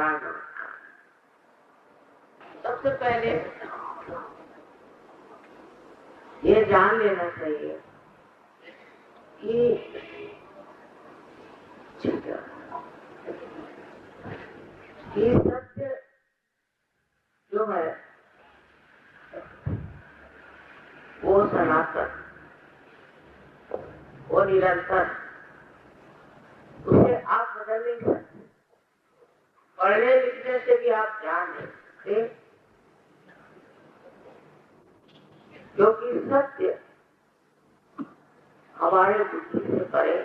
हमारा नमस्कार। सबसे पहले ये जान लेना चाहिए कि सत्य जो है वो सनातन, वो निरंतर, उसे आप बदल नहीं सकते। पढ़ने लिखने से भी आप जान नहीं सकते, क्योंकि सत्य हमारे बुद्धि से परे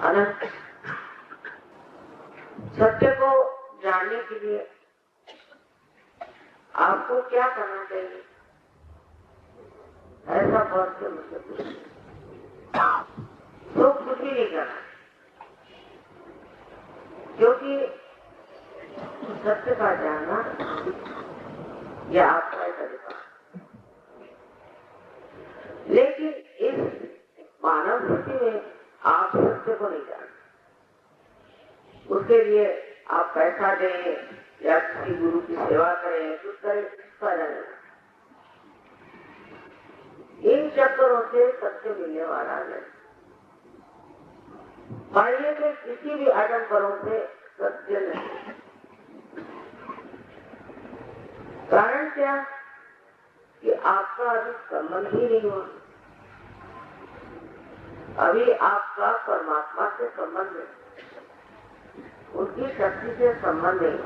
अनंत। सत्य को जानने के लिए आपको क्या करना चाहिए, ऐसा बहुत से मुझसे पूछे तो कुछ भी नहीं करना, क्योंकि सत्य का जानना यह आपका एक अधिकार। लेकिन इस मानव स्थिति में आप सत्य को नहीं जानते, उसके लिए आप पैसा दें या किसी गुरु की सेवा करें, कुछ करें, फायदा नहीं। इन चक्करों से सत्य मिलने वाला नहीं। मानिए कि किसी भी आडंबरों से सत्य नहीं। कारण क्या कि आपका अभी संबंध ही नहीं हुआ, अभी आपका परमात्मा से संबंध है, उनकी शक्ति से संबंध नहीं।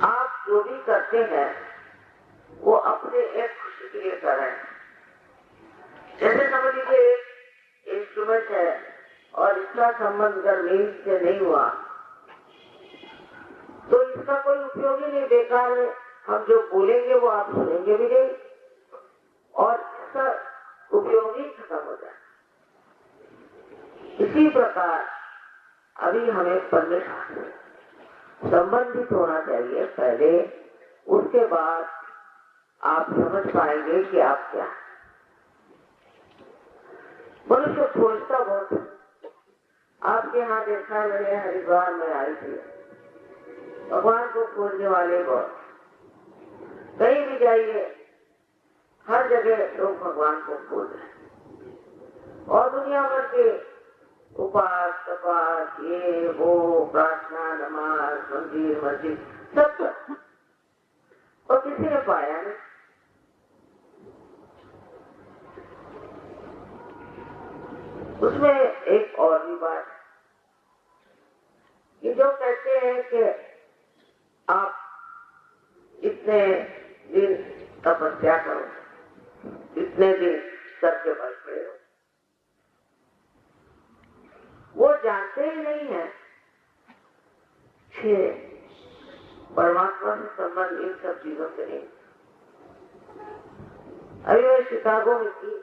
आप जो भी करते हैं वो अपने एक खुशी के लिए कर रहे हैं। जैसे समझ लीजिए एक इंस्ट्रूमेंट है और इसका संबंध अगर मेल से नहीं हुआ तो इसका कोई उपयोग ही नहीं, बेकार है। हम जो बोलेंगे वो आप सुनेंगे भी नहीं और इसका उपयोग ही खत्म हो जाए। इसी प्रकार अभी हमें परमेश्वर से संबंधित होना चाहिए पहले, उसके बाद आप समझ पाएंगे कि आप क्या है। मनुष्य खोजता बहुत है। आपके यहाँ देखा मैंने, हरिद्वार में आई थी, भगवान को खोजने वाले बहुत। कहीं भी जाइए हर जगह लोग भगवान को खोज रहे हैं और दुनिया भर के उपास तपास ये वो प्रार्थना नमाज मंदिर मस्जिद सब और किसी ने पाया नहीं। उसमें एक और भी बात है कि जो कहते हैं कि आप इतने दिन तपस्या करो, इतने दिन सर के बल खड़े हो, वो जानते ही नहीं है कि परमात्मा से संबंध इन सब चीजों से नहीं। अभी मैं शिकागो में थी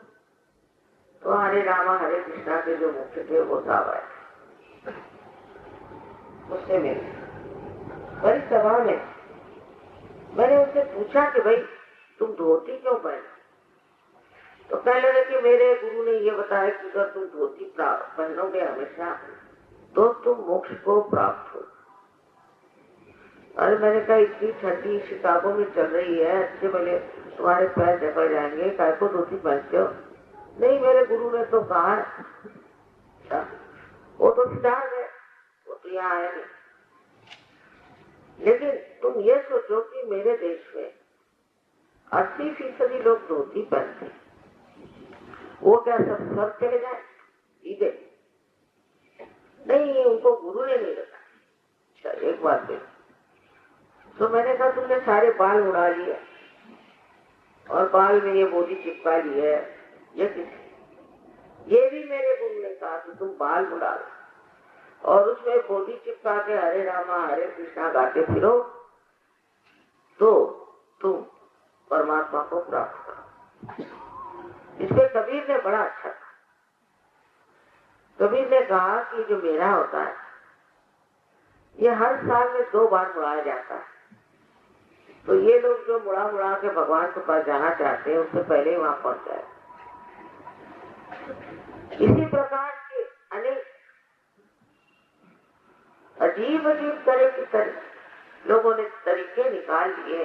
तो हरे रामा हरे कृष्णा के जो मुख्य थे वो साहब आए, उससे मिले बड़ी सभा में। मैंने उससे पूछा कि भाई तुम धोती क्यों पहने? तो कहने लगे कि मेरे गुरु ने ये बताया कि अगर तुम धोती पहनोगे हमेशा तो तुम मोक्ष को प्राप्त हो। अरे मैंने कहा इतनी ठंडी शिकागो में चल रही है, अच्छे भले तुम्हारे पैर जकड़ जाएंगे, काय को धोती पहनते हो? नहीं, मेरे गुरु ने तो कहा है। वो तो सिद्धार्थ है, वो तो यहाँ आया नहीं। लेकिन तुम ये सोचो कि मेरे देश में 80% लोग धोती पहनते, वो क्या सब स्वर्ग चले जाए? सीधे नहीं, उनको गुरु ने नहीं बताया। एक बात देखो, तो मैंने कहा तुमने सारे बाल उड़ा लिए और बाल में ये मोदी चिपका लिए, ये ये भी मेरे गुरु ने कहा कि तुम बाल उड़ा लो और उसमें मोदी चिपका के हरे रामा हरे कृष्णा गाते फिरो तो तुम परमात्मा को प्राप्त करो। इसमें कबीर ने बड़ा अच्छा कहा। कबीर ने कहा कि जो मेरा होता है ये हर साल में 2 बार मुड़ाया जाता है, तो ये लोग जो मुड़ा मुड़ा के भगवान के पास जाना चाहते हैं उससे पहले ही वहां पहुंच जाए। इसी प्रकार के अनेक अजीब अजीब तरह के लोगों ने तरीके निकाल लिए।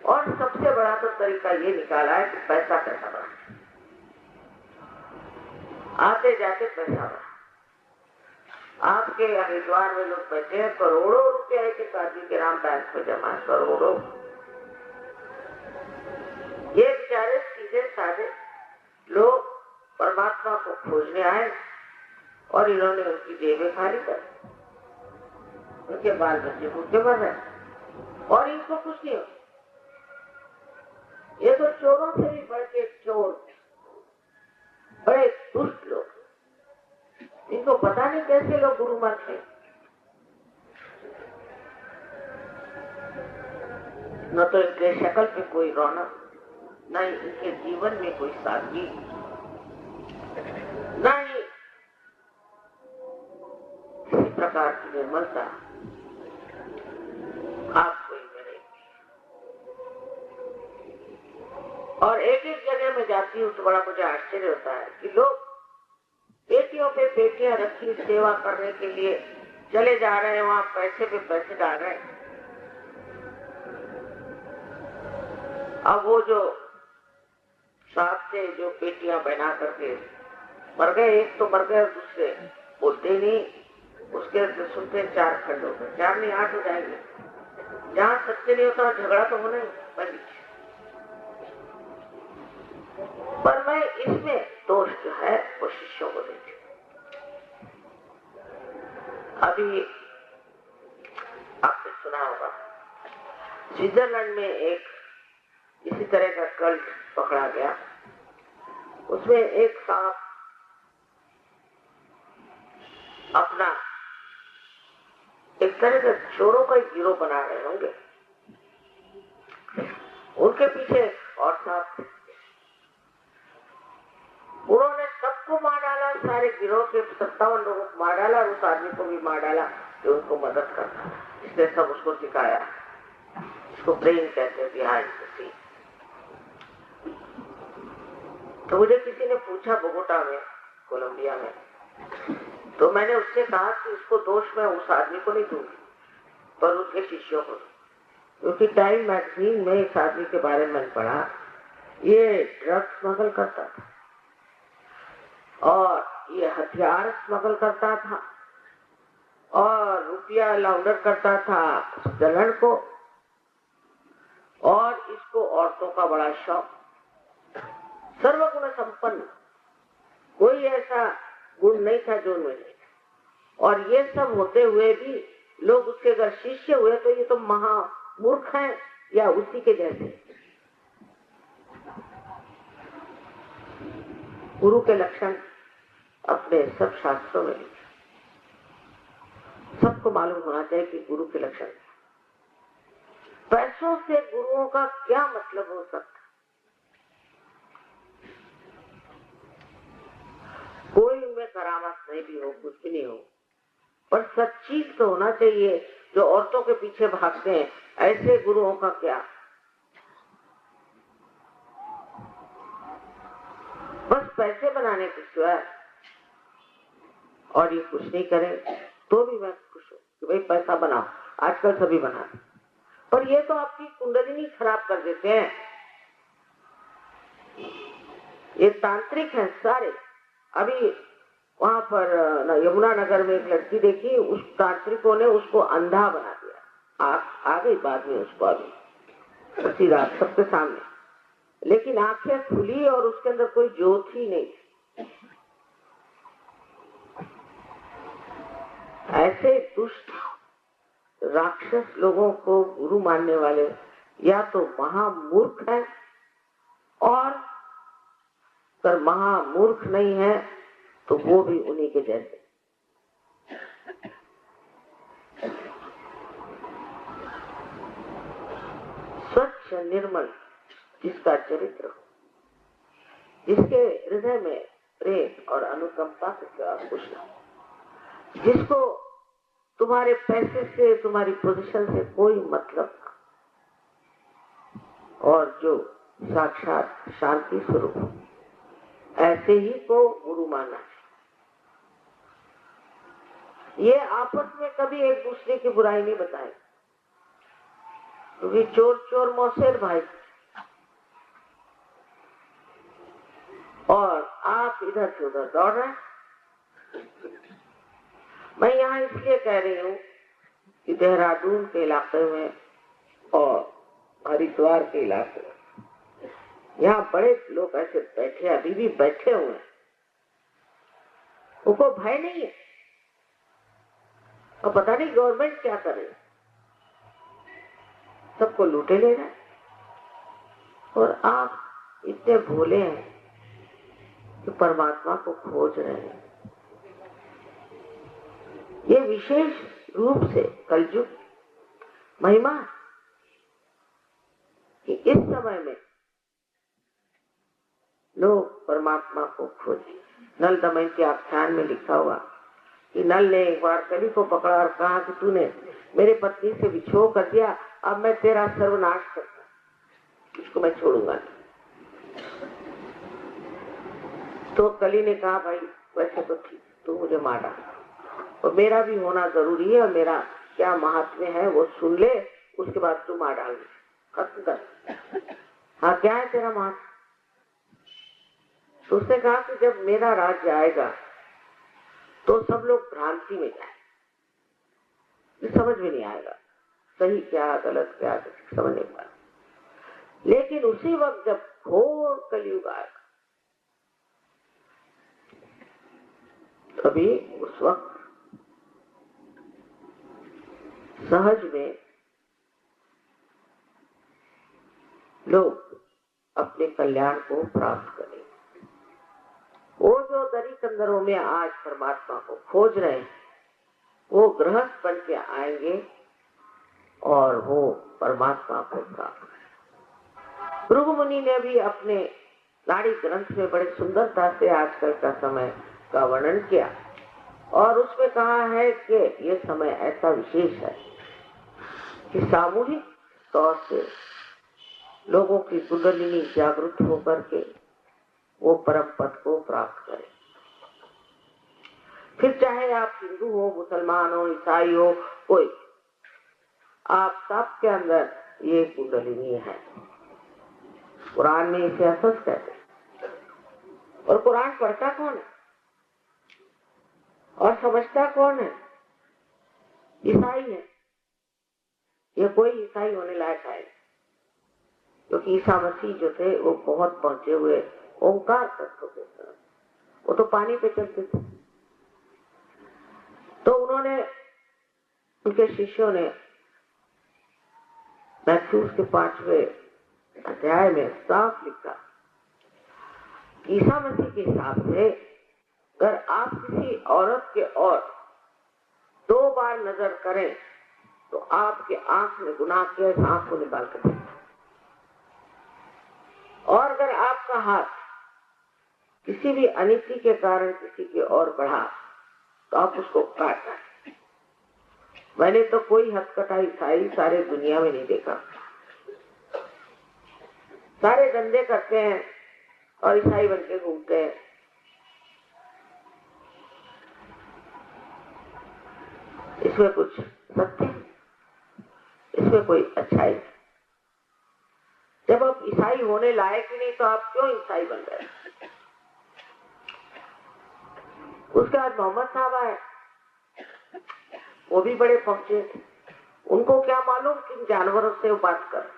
और सबसे बड़ा तो तरीका ये निकाला है कि पैसा पैसा बढ़ा, आते जाते पैसा बढ़ा। आपके हरिद्वार में लोग बैठे हैं, करोड़ों रुपया एक आदमी के नाम बैंक में जमा है, करोड़ों। ये बेचारे सीधे साधे लोग परमात्मा को खोजने आए और इन्होंने उनकी जेबें खाली कर, उनके बाल बच्चे भूखे मर रहे और इनको कुछ नहीं हो। ये तो चोरों से भी बढ़ के चोर, बड़े दुष्ट लोग। इनको पता नहीं कैसे लोग गुरु मानते। न तो इनके शक्ल पे कोई रौनक, न इनके जीवन में कोई सादगी, न ही किसी प्रकार की निर्मलता आपको मिलेगी। और एक एक जगह में जाती हूँ तो बड़ा मुझे आश्चर्य होता है कि लोग बेटियों पे बेटियां रखी सेवा करने के लिए चले जा रहे हैं, वहां पैसे पे पैसे डाल रहे हैं। अब वो जो साथ से जो बेटियां बना करके मर गए, एक तो मर गए, दूसरे बोलते नहीं, उसके सुनते 4 खंड हो गए, 4 नहीं 8 हो जाएंगे। जहाँ सत्य नहीं होता झगड़ा तो होना ही बनी। पर मैं इसमें दोष जो है वो शिष्यों को देती हूँ। अभी आपने सुना होगा स्विट्जरलैंड में एक इसी तरह का कल्ट पकड़ा गया। उसमें एक सांप अपना एक तरह का चोरों का गिरोह बना रहे होंगे, उनके पीछे और सांप, उन्होंने सबको मार डाला, सारे गिरोह के 57 लोगों को मार डाला और उस आदमी को भी मार डाला जो उनको मदद करता। इसने सब उसको सिखाया, इसको ब्रेन कहते हैं, बिहाइंड द सीन। तो मुझे किसी ने पूछा बोगोटा में, कोलंबिया में, तो मैंने उससे कहा कि इसको दोष मैं उस आदमी को नहीं दूंगी पर उसके शिष्यों को, क्योंकि टाइम मैगजीन में इस आदमी के बारे में पढ़ा, ये ड्रग्स स्मगल करता था और ये हथियार स्मगल करता था और रुपया लाउंडर करता था जलन को, और इसको औरतों का बड़ा शौक, सर्वगुण संपन्न, कोई ऐसा गुण नहीं था जो उनमें नहीं था। और ये सब होते हुए भी लोग उसके अगर शिष्य हुए तो ये तो महा मूर्ख हैं या उसी के जैसे। गुरु के लक्षण अपने सब शास्त्रों में लिखे, सबको मालूम होना चाहिए कि गुरु के लक्षण। पैसों से गुरुओं का क्या मतलब हो सकता? कोई उनमें करामात नहीं भी हो, कुछ भी नहीं हो, पर सच्ची तो होना चाहिए। जो औरतों के पीछे भागते हैं, ऐसे गुरुओं का क्या? बस पैसे बनाने के सिवाय और ये कुछ नहीं करें तो भी मैं खुश हूँ कि भाई पैसा बनाओ, आजकल सभी बनाते, पर ये तो आपकी कुंडलिनी खराब कर देते हैं। ये तांत्रिक हैं सारे। अभी वहां पर यमुना नगर में एक लड़की देखी, उस तांत्रिकों ने उसको अंधा बना दिया। आ गई बाद में उसको, अभी उसी रात सबके सामने, लेकिन आंखें खुली और उसके अंदर कोई ज्योत ही नहीं। ऐसे दुष्ट राक्षस लोगों को गुरु मानने वाले या तो महामूर्ख हैं, और अगर महामूर्ख नहीं है तो वो भी उन्हीं के जैसे। स्वच्छ निर्मल जिसका चरित्र हो, जिसके हृदय में प्रेम और अनुकंपा के सिवा कुछ न, जिसको तुम्हारे पैसे से, तुम्हारी पोजीशन से कोई मतलब न, और जो साक्षात शांति स्वरूप हो, ऐसे ही को गुरु मानना है। ये आपस में कभी एक दूसरे की बुराई नहीं बताए, क्योंकि चोर चोर मौसेर भाई, और आप इधर से उधर दौड़ रहे हैं। मैं यहाँ इसलिए कह रही हूँ कि देहरादून के इलाके में और हरिद्वार के इलाके में यहाँ बड़े लोग ऐसे बैठे, अभी भी बैठे हुए हैं, उनको भय नहीं है, और पता नहीं गवर्नमेंट क्या करे, सबको लूटे ले रहा है, और आप इतने भोले हैं कि परमात्मा को खोज रहे हैं। ये विशेष रूप से कलयुग महिमा कि इस समय में लोग परमात्मा को खोजे। नल दमयंती आख्यान में लिखा हुआ कि नल ने एक बार कली को पकड़ा और कहा कि तूने मेरे पत्नी से विछोह कर दिया, अब मैं तेरा सर्वनाश करता, इसको मैं छोड़ूंगा नहीं। तो कली ने कहा भाई वैसे तो ठीक, तू मुझे मार डाल, और मेरा भी होना जरूरी है, और मेरा क्या महात्म्य है वो सुन ले, उसके बाद तू मार डाल, खत्म कर। हाँ क्या है तेरा महात्म्य? तो उसने कहा कि जब मेरा राज्य आएगा तो सब लोग भ्रांति में जाए, समझ में नहीं आएगा सही क्या गलत क्या, समझ नहीं पाएगा। लेकिन उसी वक्त जब घोर कलयुग आएगा, तभी उस वक्त सहज में लोग अपने कल्याण को प्राप्त करेंगे। वो जो दरी कंदरों में आज परमात्मा को खोज रहे हैं, वो गृहस्थ बन के आएंगे और वो परमात्मा को प्राप्त करेंगे। भृगु मुनि ने भी अपने नाड़ी ग्रंथ में बड़े सुंदरता से आजकल का समय का वर्णन किया, और उसमें कहा है कि ये समय ऐसा विशेष है कि सामूहिक तौर से लोगों की कुंडलिनी जागृत होकर के वो परम पद को प्राप्त करें। फिर चाहे आप हिंदू हो, मुसलमान हो, ईसाई हो, कोई, आप सबके अंदर ये कुंडलिनी है। कुरान में इसे असस कहते हैं। और कुरान पढ़ता कौन है और समझता कौन है? ईसाई है। ये कोई ईसाई होने लायक है, क्योंकि ईसा मसीह जो थे वो बहुत पहुंचे हुए ओंकार तत्व के तरफ, वो तो पानी पे चलते थे। तो उन्होंने, उनके शिष्यों ने मैथ्यूस के 5वें अध्याय में साफ लिखा, ईसा मसीह के हिसाब से अगर आप किसी औरत के और 2 बार नजर करें तो आपके आंख में गुनाह के इस आंख को निकाल कर दें, और अगर आपका हाथ किसी भी अनिति के कारण किसी की ओर बढ़ा तो आप उसको काट दें। मैंने तो कोई हथकटा ईसाई सारे दुनिया में नहीं देखा। सारे धंधे करते हैं और ईसाई बन के घूमते हैं। इसमें कुछ सत्य, इसमें कोई अच्छाई। जब आप ईसाई होने लायक ही नहीं तो आप क्यों ईसाई बन गए? उसके बाद मोहम्मद साहब आए, वो भी बड़े पहुंचे। उनको क्या मालूम कि जानवरों से बात कर,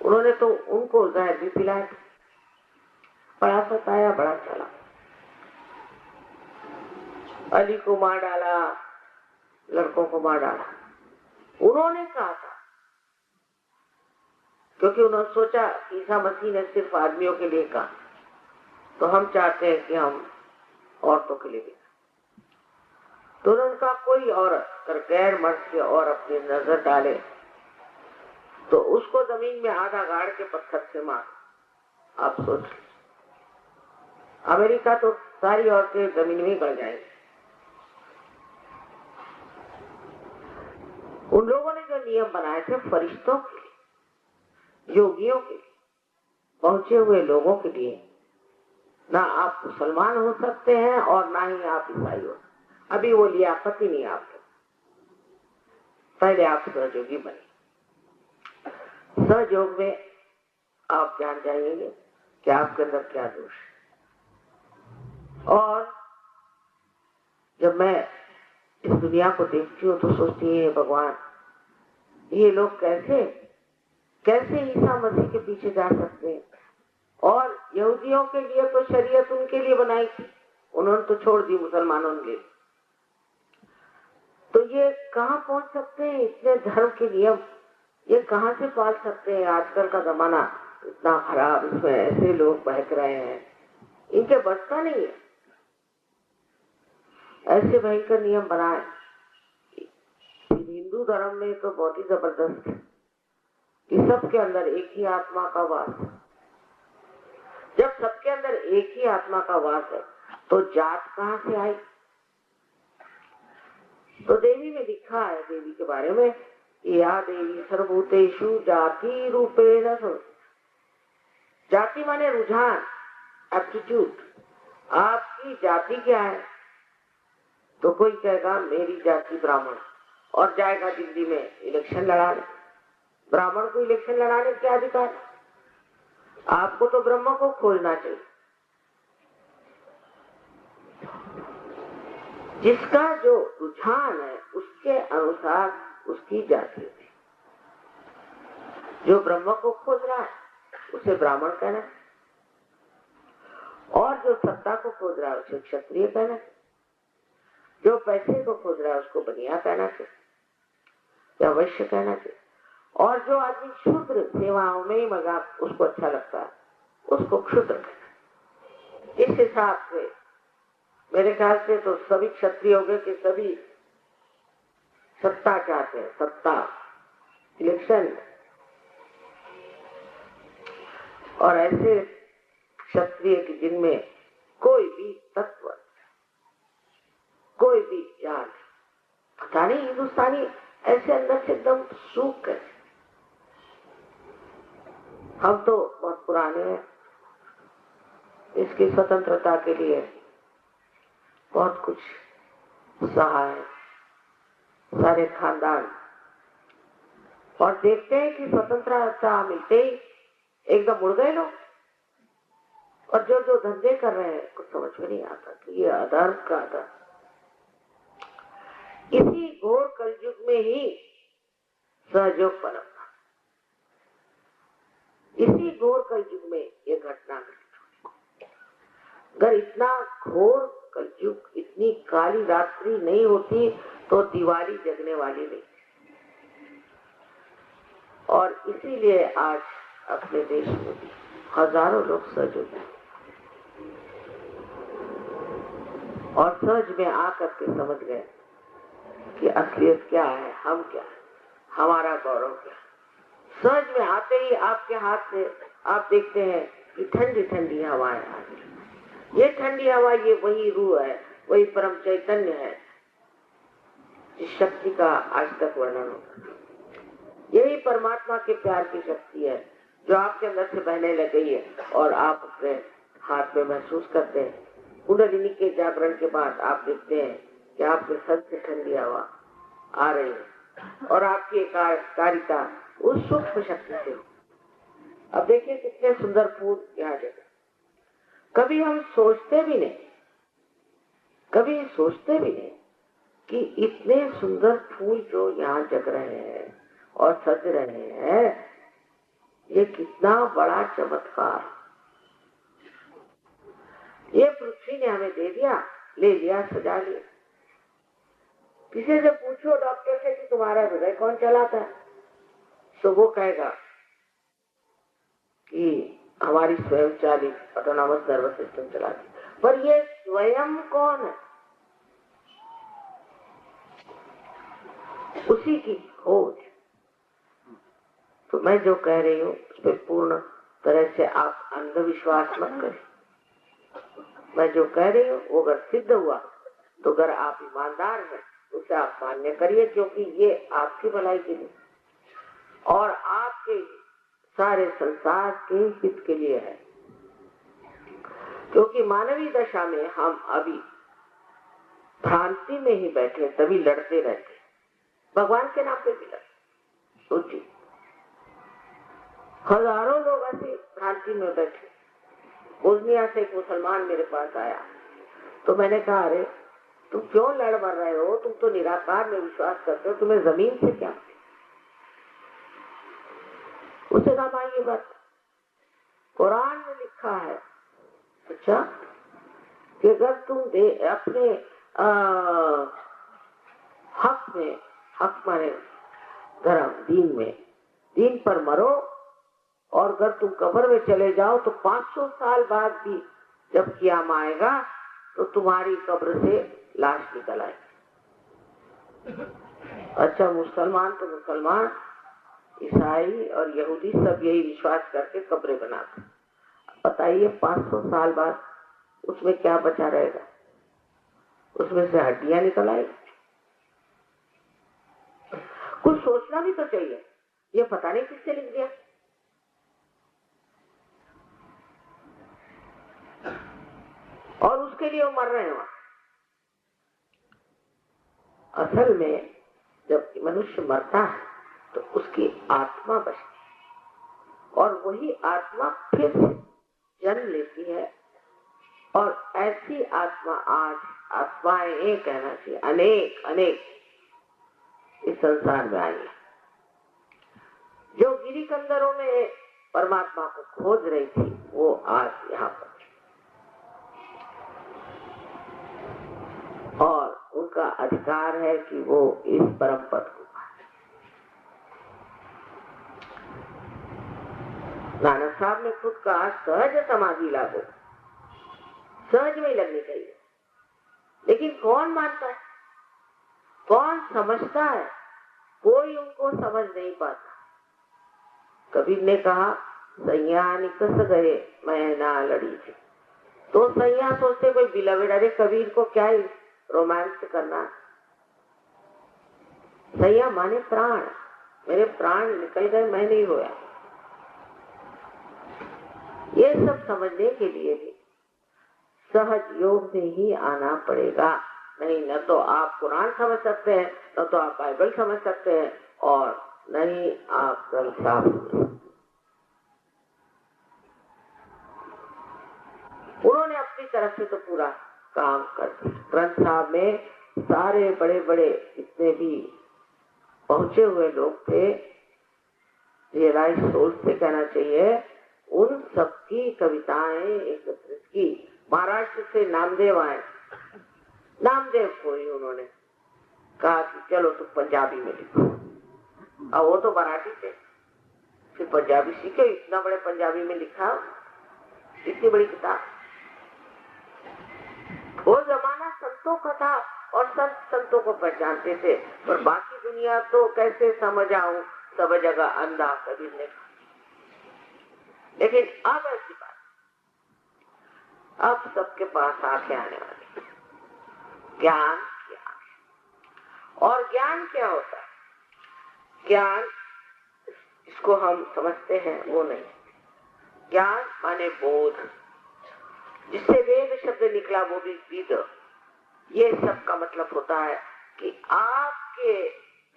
उन्होंने तो उनको जहर भी पिलाया, बड़ा सताया, बड़ा चला, अली को मार डाला, लड़कों को मार डाला। उन्होंने कहा था, क्योंकि उन्होंने सोचा ईसा मसीह ने सिर्फ आदमियों के लिए कहा, तो हम चाहते हैं कि हम औरतों के लिए भी। तो उन्होंने कहा कोई औरत अगर गैर मर्द की और अपनी नजर डाले तो उसको जमीन में आधा गाड़ के पत्थर से मार। आप सोच, अमेरिका तो सारी औरतें जमीन में गड़ जाएंगी। उन लोगों ने जो नियम बनाए थे फरिश्तों के लिए, योगियों के लिए, पहुंचे हुए लोगों के लिए, ना आप मुसलमान हो सकते हैं और ना ही आप ईसाई हो सकते। अभी वो लियाकत ही नहीं आपको। पहले आप सहयोगी बने। सहयोग में आप जान जाएंगे कि आपके अंदर क्या दोष है। और जब मैं इस दुनिया को देखती हूँ तो सोचती है भगवान, ये लोग कैसे ईसा मसीह के पीछे जा सकते हैं। और यहूदियों के लिए तो शरीयत उनके लिए बनाई थी, उन्होंने तो छोड़ दी मुसलमानों के लिए। तो ये कहाँ पहुंच सकते हैं इतने धर्म के नियम, ये कहाँ से पाल सकते हैं। आजकल का जमाना इतना खराब, इसमें ऐसे लोग बहक रहे हैं, इनके बस का नहीं है। ऐसे भयंकर नियम बनाए। हिंदू धर्म में तो बहुत ही जबरदस्त है कि सबके अंदर एक ही आत्मा का वास है। जब सबके अंदर एक ही आत्मा का वास है तो जात कहाँ से आई। तो देवी में लिखा है, देवी के बारे में, या देवी सर्वभूतेषु जाति रूपेण। जाति माने रुझान, एप्टीट्यूड। आपकी जाति क्या है? तो कोई कहेगा मेरी जाति ब्राह्मण, और जाएगा दिल्ली में इलेक्शन लड़ाने। ब्राह्मण को इलेक्शन लड़ाने क्या अधिकार? आपको तो ब्रह्म को खोजना चाहिए। जिसका जो रुझान है उसके अनुसार उसकी जाति है। जो ब्रह्म को खोज रहा है उसे ब्राह्मण कहना है, और जो सत्ता को खोज रहा है उसे क्षत्रिय कहना है, जो पैसे को खोज रहा है उसको बनिया कहना चाहिए या वैश्य कहना चाहिए, और जो आदमी क्षुद्र सेवाओं में ही मजा उसको अच्छा लगता है उसको क्षुद्र कहना। इस हिसाब से मेरे ख्याल से तो सभी क्षत्रिय हो गए कि सभी सत्ता चाहते हैं, सत्ता, इलेक्शन। और ऐसे क्षत्रिय की जिनमें कोई भी तत्व, कोई भी जान, पता नहीं हिंदुस्तानी ऐसे अंदर से एकदम सूख गए। हम तो बहुत पुराने हैं, इसकी स्वतंत्रता के लिए बहुत कुछ सहा है, सारे खानदान। और देखते हैं कि स्वतंत्रता मिलते ही एकदम उड़ गए लोग, और जो जो धंधे कर रहे हैं कुछ समझ में नहीं आता कि ये अधर्म का अधर्म। इसी घोर कलयुग में ही सहयोग पनपा, इसी घोर कलयुग में ये घटना घटी। अगर इतना घोर कलयुग, इतनी काली रात्रि नहीं होती तो दिवाली जगने वाली नहीं। और इसीलिए आज अपने देश में भी हजारों लोग सहयोग हैं, और सहज में आकर के समझ गए कि असलियत क्या है, हम क्या है, हमारा गौरव क्या है। सहज में आते ही आपके हाथ से आप देखते हैं कि ठंडी ठंडी हवाएं आ रही। ये ठंडी हवा, ये वही रूह है, वही परम चैतन्य है जिस शक्ति का आज तक वर्णन होता। यही परमात्मा के प्यार की शक्ति है जो आपके अंदर से बहने लग गई है, और आप अपने हाथ में महसूस करते हैं। कुंडलिनी के जागरण के बाद आप देखते हैं कि आपके सर से ठंडी हवा आ रही है, और आपकी एकाकारिता उस सूक्ष्म शक्ति से। अब देखिए कितने सुंदर फूल यहाँ जगह। कभी हम सोचते भी नहीं, कभी सोचते भी नहीं कि इतने सुंदर फूल जो यहाँ जग रहे हैं और सज रहे हैं, ये कितना बड़ा चमत्कार। ये पृथ्वी ने हमें दे दिया, ले लिया, सजा लिया। किसी से पूछो डॉक्टर से कि तुम्हारा हृदय कौन चलाता है, तो वो कहेगा कि हमारी स्वयं चालित ऑटोनॉमस नर्वस सिस्टम चलाती। पर ये स्वयं कौन है? उसी की खोज। तो मैं जो कह रही हूँ उस पर पूर्ण तरह से आप अंधविश्वास मत करें। मैं जो कह रही हूँ वो अगर सिद्ध हुआ तो अगर आप ईमानदार हैं उसे आप मान्य करिए, क्योंकि ये आपकी भलाई के लिए और आपके सारे संसार के हित के लिए है। क्योंकि मानवीय दशा में हम अभी भ्रांति में ही बैठे तभी लड़ते रहते, भगवान के नाम पे भी लड़ते। सोचिए, हजारों लोग ऐसे भ्रांति में बैठे। बोस्निया से एक मुसलमान मेरे पास आया, तो मैंने कहा, अरे तुम क्यों लड़ मर रहे हो, तुम तो निराकार में विश्वास करते हो, तुम्हें जमीन से क्या? उसने कहा, भाई ये बात कुरान में लिखा है। अच्छा, कि अगर तुम अपने हक में, हक माने धर्म, दीन में, दीन पर मरो, और अगर तुम कब्र में चले जाओ तो 500 साल बाद भी जब क़यामत आएगा तो तुम्हारी कब्र से लाश निकल आएगी। अच्छा, मुसलमान तो मुसलमान, ईसाई और यहूदी सब यही विश्वास करके कब्रें बनाते। बताइए 500 साल बाद उसमें क्या बचा रहेगा? उसमें से हड्डियां निकल आएगी। कुछ सोचना भी तो चाहिए। ये पता नहीं किससे लिख दिया। और उसके लिए वो मर रहे हैं वहां। असल में जब मनुष्य मरता है तो उसकी आत्मा बचती है, और वही आत्मा फिर से जन्म लेती है। और ऐसी आत्मा, आज आत्माएं एक कहना चाहिए, अनेक अनेक इस संसार में आई है, जो गिरी कंदरों में परमात्मा को खोज रही थी, वो आज यहाँ पर, और उनका अधिकार है कि वो इस परम पद को पाए। नानक साहब ने खुद कहा, सहज समाधि लागो, सहज में लगनी चाहिए। लेकिन कौन मानता है, कौन समझता है? कोई उनको समझ नहीं पाता। कबीर ने कहा, सैया निकस गए मैं ना लड़ी थी। तो सैया सोचते कोई बिलवेड, अरे कबीर को क्या रोमांस करना। सैया माने प्राण, मेरे प्राण निकल गए, मैं नहीं रोया। ये सब समझने के लिए भी सहज योग में ही आना पड़ेगा। नहीं, न तो आप कुरान समझ सकते हैं, न तो आप बाइबल समझ सकते हैं, और नहीं आप ग्रंथ साहब। उन्होंने अपनी तरफ से तो पूरा काम कर दिया। ग्रंथ साहब में सारे बड़े बड़े जितने भी पहुंचे हुए लोग थे, रियलाइज सोल से कहना चाहिए, उन सबकी कविताएं एकत्रित की। महाराष्ट्र से नामदेव आए, नामदेव को ही उन्होंने कहा कि चलो तुम पंजाबी में लिखो। अब वो तो मराठी थे, फिर पंजाबी सीखे, इतना बड़े पंजाबी में लिखा, इतनी बड़ी किताब। वो जमाना संतों का था और संत संतों को पहचानते थे, पर बाकी दुनिया तो कैसे समझ आऊं, सब जगह अंधा, कबीर ने कहा। लेकिन अब ऐसी बात, अब सबके पास आंखें आने वाली। ज्ञान क्या है और ज्ञान क्या होता है? ज्ञान इसको हम समझते हैं वो नहीं। ज्ञान माने बोध, जिससे वेद शब्द निकला वो भी विद। ये सब का मतलब होता है कि आपके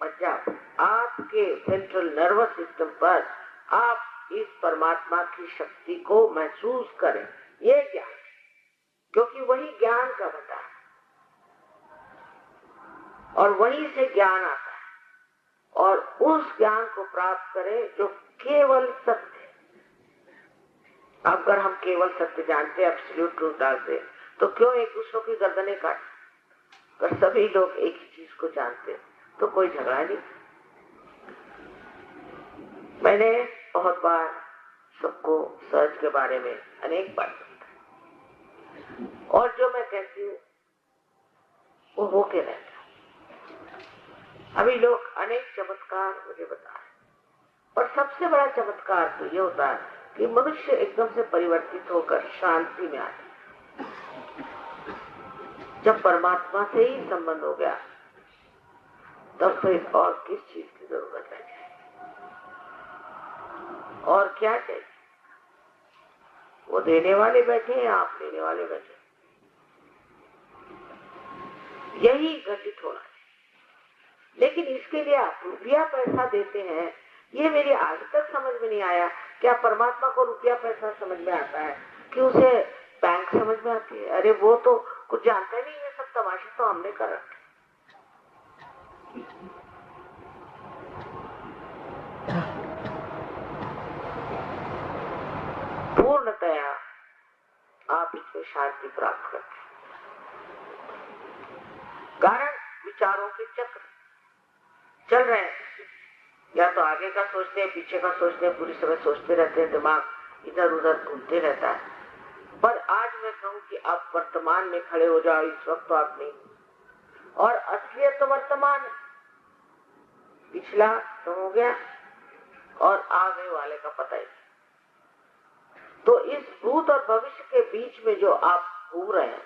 पंजाब, आपके सेंट्रल नर्वस सिस्टम पर आप इस परमात्मा की शक्ति को महसूस करें। ये ज्ञान, क्योंकि वही ज्ञान का भंडार है और वहीं से ज्ञान आता है। और उस ज्ञान को प्राप्त करें जो केवल सत्य है। अगर हम केवल सत्य जानते, एब्सोल्यूट ट्रूथ डालते, तो क्यों एक दूसरों की गर्दनें काटते? अगर सभी लोग एक ही चीज को जानते तो कोई झगड़ा नहीं। मैंने बहुत बार सबको सर्च के बारे में अनेक बार बताया, और जो मैं कहती हूँ वो होके रहता। अभी लोग अनेक चमत्कार मुझे बता रहे, और सबसे बड़ा चमत्कार तो ये होता है कि मनुष्य एकदम से परिवर्तित होकर शांति में आ जाए। जब परमात्मा से ही संबंध हो गया, तब फिर और किस चीज की जरूरत है? और क्या चाहिए? वो देने वाले बैठे हैं, आप लेने वाले बैठे। यही घटित होना है। लेकिन इसके लिए आप रुपया पैसा देते हैं, ये मेरी आज तक समझ में नहीं आया। क्या परमात्मा को रुपया पैसा समझ में आता है कि उसे बैंक समझ में आती है? अरे वो तो कुछ जानता नहीं, ये सब तमाशे तो हमने कर रखे। पूर्णतया आप इसमें शांति प्राप्त करते हैं। कारण विचारों के चक्र चल रहे हैं, या तो आगे का सोचते हैं, पीछे का सोचते हैं, पूरी समय सोचते रहते हैं, दिमाग इधर उधर घूमते रहता है। पर आज मैं कहूं कि आप वर्तमान में खड़े हो जाओ, इस वक्त तो आप नहीं, और असलियत तो वर्तमान है, पिछला तो हो गया और आगे वाले का पता ही। तो इस भूत और भविष्य के बीच में जो आप घूम रहे हैं,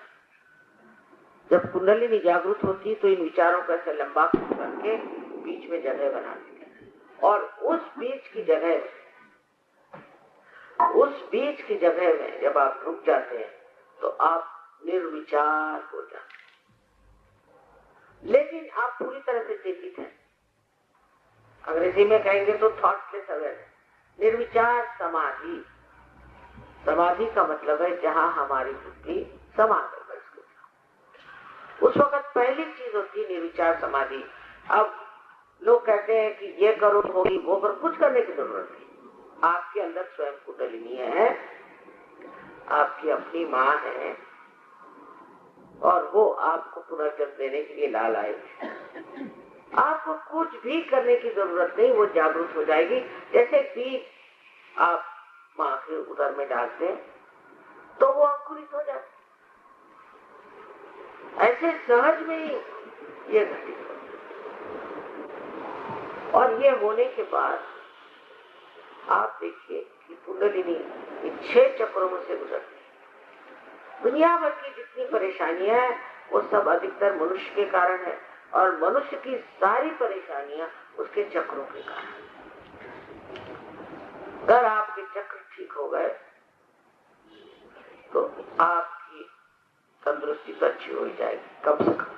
जब कुंडलिनी जागृत होती है तो इन विचारों को ऐसे लंबा करके बीच में जगह बनाती है, और उस बीच की जगह में जब आप रुक जाते हैं तो आप निर्विचार हो जाते हैं। लेकिन आप पूरी तरह से चेतित हैं, अंग्रेजी में कहेंगे तो थॉटलेस अवेयरनेस, निर्विचार समाधि। समाधि का मतलब है जहां हमारी बुद्धि समा गई, उस वक्त पहली चीज होती है निर्विचार समाधि। अब लोग कहते हैं कि ये करो होगी, वो करो, कुछ करने की जरूरत नहीं। आपके अंदर स्वयं कुंडलिनी है, आपकी अपनी माँ है, और वो आपको पुनर्जन्म देने के लिए लाल आई। आपको कुछ भी करने की जरूरत नहीं, वो जागरूक हो जाएगी। जैसे बीज आप माँ के उदर में डालते हैं तो वो अंकुरित हो जाता है, ऐसे सहज में ही ये घटित हो। और ये होने के बाद आप देखिए कि कुंडलिनी इन 6 चक्रों में से गुजरती है। दुनिया भर की जितनी परेशानियां हैं वो सब अधिकतर मनुष्य के कारण है, और मनुष्य की सारी परेशानियां उसके चक्रों के कारण। अगर आपके चक्र ठीक हो गए तो आपकी तंदुरुस्ती तो अच्छी हो जाएगी कम से कम।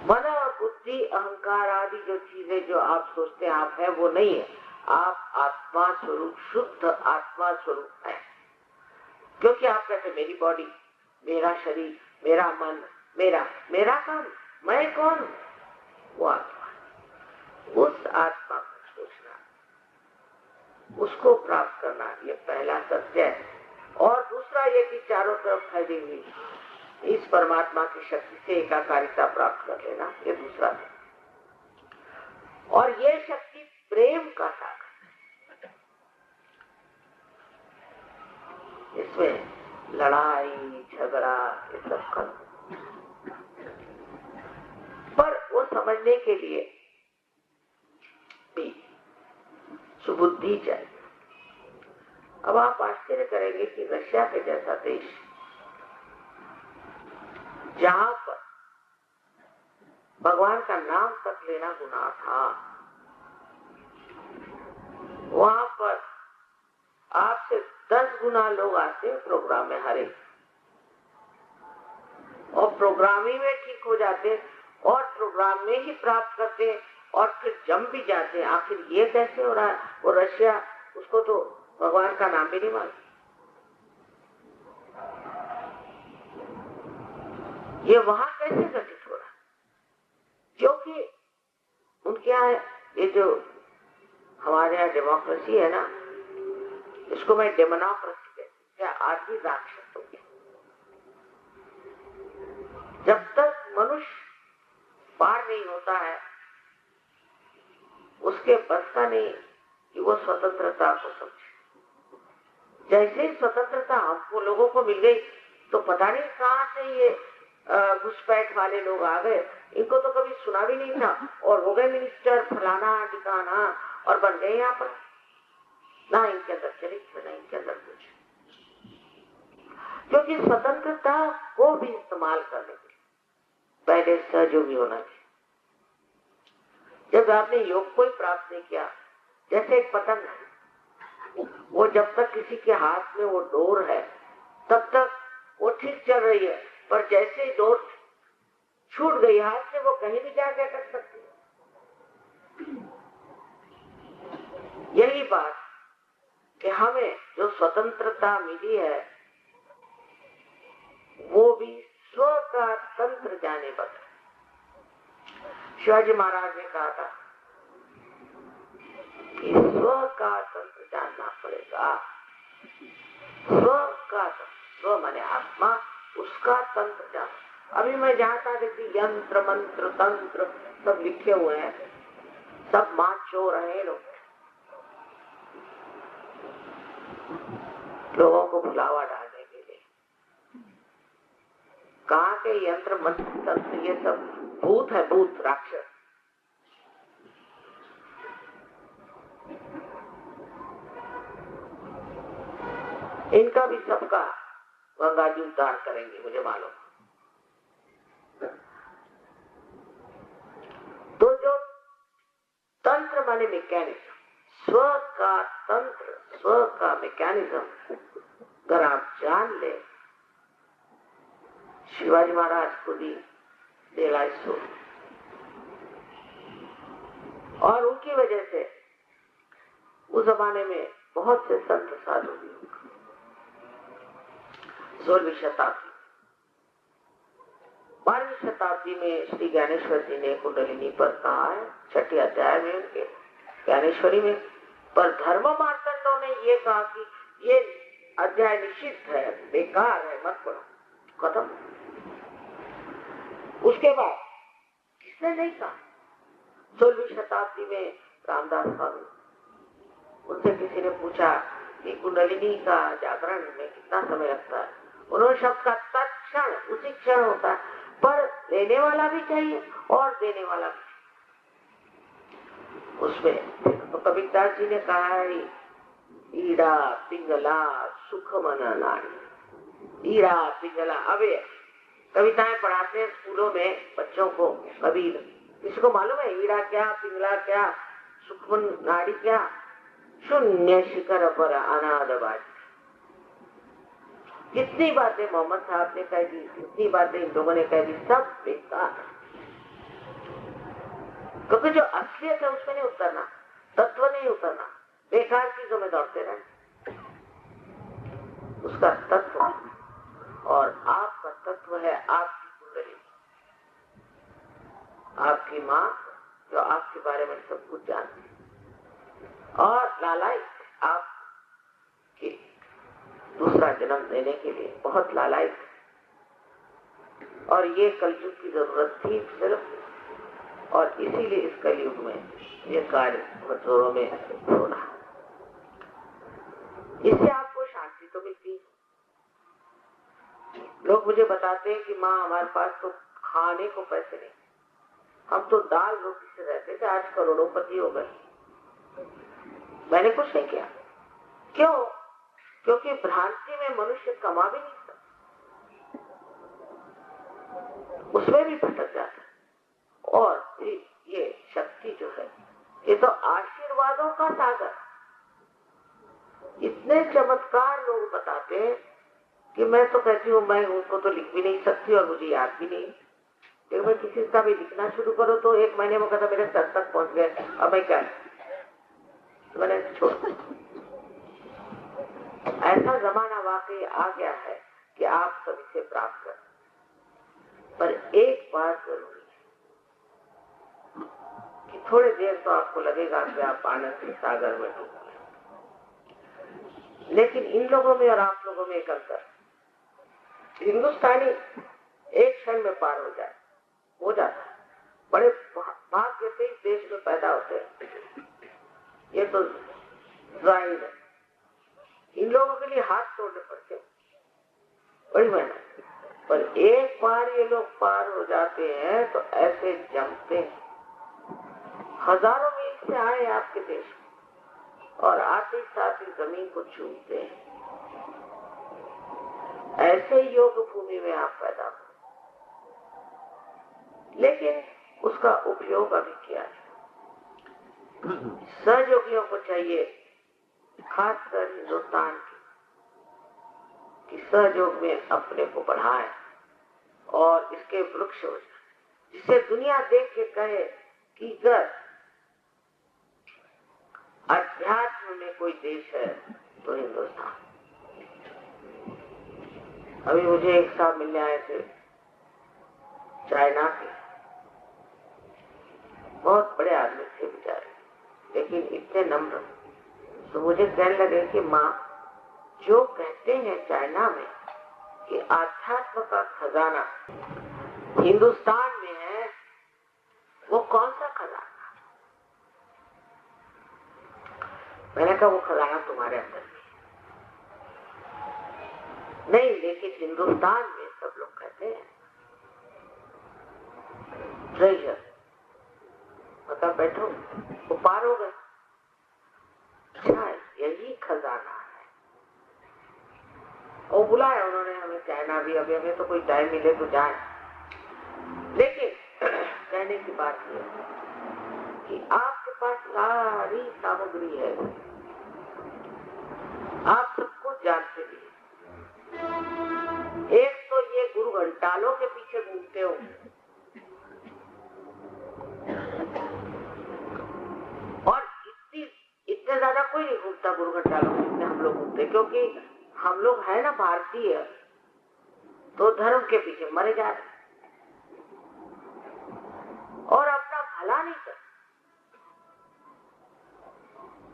मन और बुद्धि, अहंकार आदि जो चीजें जो आप सोचते हैं आप है, वो नहीं है। आप आत्मा स्वरूप, शुद्ध आत्मा स्वरूप है। क्योंकि आप कहते मेरी बॉडी, मेरा शरीर, मेरा मन, मेरा काम, मैं कौन हूं? वो आत्मा। उस आत्मा को सोचना, उसको प्राप्त करना, ये पहला सत्य है। और दूसरा ये कि चारों तरफ फैली हुई इस परमात्मा की शक्ति से एकाकारिता प्राप्त कर लेना, ये दूसरा है। और ये शक्ति प्रेम का सागर है, इसमें लड़ाई झगड़ा ये सब कर, पर वो समझने के लिए भी सुबुद्धि चाहिए। अब आप आश्चर्य करेंगे कि रशिया के जैसा देश, जहां पर भगवान का नाम तक लेना गुनाह था, वहां पर आपसे 10 गुना लोग आते हैं प्रोग्राम में हर एक, और प्रोग्राम ही में ठीक हो जाते हैं, और प्रोग्राम में ही प्राप्त करते हैं, और फिर जम भी जाते हैं। आखिर ये कैसे हो रहा है? वो रशिया, उसको तो भगवान का नाम भी नहीं मानते। ये वहां कैसे घटित हो रहा है? क्योंकि उनके यहाँ ये जो हमारे यहाँ डेमोक्रेसी है ना, इसको मैं डेमोक्रेसी कहती हूँ, आदमी राक्षस हो गया। जब तक मनुष्य पार नहीं होता है, उसके बस का नहीं कि वो स्वतंत्रता को समझे। जैसे ही स्वतंत्रता हमको लोगों को मिल गई, तो पता नहीं कहां से ये घुसपैठ वाले लोग आ गए। इनको तो कभी सुना भी नहीं था, और हो गए मिनिस्टर फलाना ठिकाना, और बन गए यहाँ पर। ना इनके अंदर चरित्र, ना इनके अंदर कुछ। क्योंकि स्वतंत्रता को भी इस्तेमाल करने के लिए पहले सहयोगी होना चाहिए। जब आपने योग को ही प्राप्त नहीं किया, जैसे एक पतंग है, वो जब तक किसी के हाथ में वो डोर है तब तक वो ठीक चल रही है, पर जैसे ही डोर छूट गई हाथ से, वो कहीं भी जाके अटक सकती है। यही बात कि हमें जो स्वतंत्रता मिली है वो भी स्व का तंत्र जाने पर। शिवाजी महाराज ने कहा था कि स्व का तंत्र जानना पड़ेगा। स्व का तंत्र, स्व माने आत्मा, उसका तंत्र जाना। अभी मैं जहाँ था देखती यंत्र मंत्र तंत्र सब लिखे हुए हैं, सब माँ चोर हैं लोग, लोगों को भुलावा डालने के लिए। कहाँ के यंत्र मंत्र तंत्र, ये सब भूत है, भूत राक्षस। इनका भी सबका गंगा जी उद्धार करेंगे, मुझे मालूम। तो जो तंत्र माने मैकेनिज्म, स्व का तंत्र, स्व का मैकेनिज्म अगर आप जान ले, शिवाजी महाराज खुद ही रियलाइज हो, और उनकी वजह से उस जमाने में बहुत से संत साधु भी, 16वीं शताब्दी, 12वीं शताब्दी में श्री ज्ञानेश्वर जी ने कुंडलिनी पर कहा है, 6ठे अध्याय में उनके ज्ञानेश्वरी में। पर धर्म मार्तंडों ने ये कहा कि ये अध्याय निषिद्ध है, बेकार है, मत पढ़ो, खत्म। उसके बाद किसने नहीं कहा? 16वीं शताब्दी में रामदास स्वामी, उनसे किसी ने पूछा कि कुंडलिनी का जागरण में कितना समय लगता है? उन्होंने शब्द का तत्क्षण, उसी क्षण होता है, पर लेने वाला भी चाहिए और देने वाला भी। उसमें तो कबीरदास जी ने कहा है, ईड़ा पिंगला सुख मन नारी, ईड़ा पिंगला। अब कविताएं पढ़ाते हैं स्कूलों में बच्चों को, कबीर, किसी को मालूम है ईड़ा क्या, पिंगला क्या, सुखमन नाड़ी क्या? शून्य शिखर पर अनादबाज। कितनी बातें मोहम्मद साहब ने कह दी, कितनी बातें इन लोगों ने कह दी, सब बेकार। क्योंकि जो असलियत है उसमें नहीं उतरना, तत्व नहीं उतरना, बेकार चीजों में दौड़ते रहना। उसका तत्व, और आपका तत्व है आपकी कुंडली, आपकी माँ जो आपके बारे में सब कुछ जानती है, और लालायित आपके दूसरा जन्म देने के लिए बहुत लालायित। और ये कलयुग की जरूरत थी सिर्फ, और इसीलिए इस कलयुग में ये कार्य बहुत जोरों में होना। इससे आपको शांति तो मिलती है। लोग मुझे बताते हैं कि माँ हमारे पास तो खाने को पैसे नहीं, हम तो दाल रोटी से रहते थे, आज करोड़ोंपति हो गए। मैंने कुछ नहीं किया। क्यों? क्योंकि भ्रांति में मनुष्य कमा भी नहीं सकता, उसमें भी भटक जाता है। और ये शक्ति जो है, ये तो आशीर्वादों का सागर। इतने चमत्कार लोग बताते हैं कि मैं तो कहती हूँ, मैं उनको तो लिख भी नहीं सकती और मुझे याद भी नहीं। लेकिन मैं किसी का भी लिखना शुरू करो तो 1 महीने में कहता मेरे सर तक पहुंच गए, अब मैं क्या, मैंने छोड़। ऐसा जमाना वाकई आ गया है कि आप सब इसे प्राप्त कर। पर एक बात जरूरी है कि थोड़ी देर तो आपको लगेगा कि आप आनंद के सागर में डूब गए, लेकिन इन लोगों में और आप लोगों में एक अंतर, हिंदुस्तानी एक क्षण में पार हो जाता है। बड़े भाग्य से इस देश में पैदा होते हैं, ये तो जाहिर है। इन लोगों के लिए हाथ तोड़ने पड़ते, बड़ी मेहनत। पर एक बार ये लोग पार हो जाते हैं तो ऐसे जमते हैं। हजारों मील से आए आपके देश में और आते ही साथ ही जमीन को छूते हैं। ऐसे योग भूमि में आप पैदा हो, लेकिन उसका उपयोग अभी किया है। सहयोगियों को चाहिए, खासकर हिंदुस्तान की सहयोग में अपने को बढ़ाएं और इसके वृक्ष हो जाए। जिसे दुनिया देख के कहे कि अगर अध्यात्म में कोई देश है तो हिंदुस्तान। अभी मुझे एक साहब मिलने आए थे चाइना के, बहुत बड़े आदमी थे बेचारे, लेकिन इतने नम्र। तो मुझे कहने लगे कि माँ, जो कहते हैं चाइना में कि आध्यात्म का खजाना हिंदुस्तान में है, वो कौन सा खजाना? मैंने कहा वो खजाना तुम्हारे अंदर नहीं, लेकिन हिंदुस्तान में सब लोग कहते हैं ट्रेजर। मतलब बैठो, वो पार हो गए। अच्छा, यही खजाना है। वो बुलाया उन्होंने हमें चाइना भी, अभी हमें तो कोई टाइम मिले तो जाए। लेकिन कहने की बात ये कि आपके पास सारी सामग्री है, आप सब कुछ जानते भी। एक तो ये गुरु घंटालों के पीछे घूमते हो, और इतने ज्यादा कोई नहीं घूमता गुरु घंटालों के पीछे, हम लोग घूमते, क्योंकि हम लोग है ना भारतीय, तो धर्म के पीछे मरे जा रहे और अपना भला नहीं कर।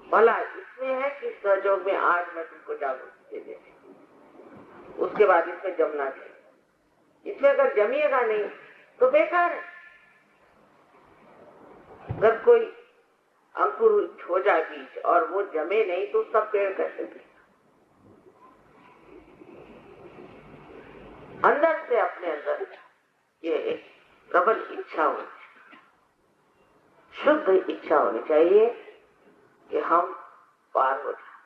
भला इसमें है कि सहयोग में आज मैं तुमको जागरूक दे, उसके बाद इसमें जमना चाहिए। इसमें अगर जमिएगा नहीं तो बेकार है। अगर कोई अंकुर हो जाए बीज और वो जमे नहीं तो उसका पेड़ कैसे गिरेगा? अंदर से अपने अंदर ये एक प्रबल इच्छा होनी चाहिए, शुद्ध इच्छा होनी चाहिए कि हम पार हो जाए।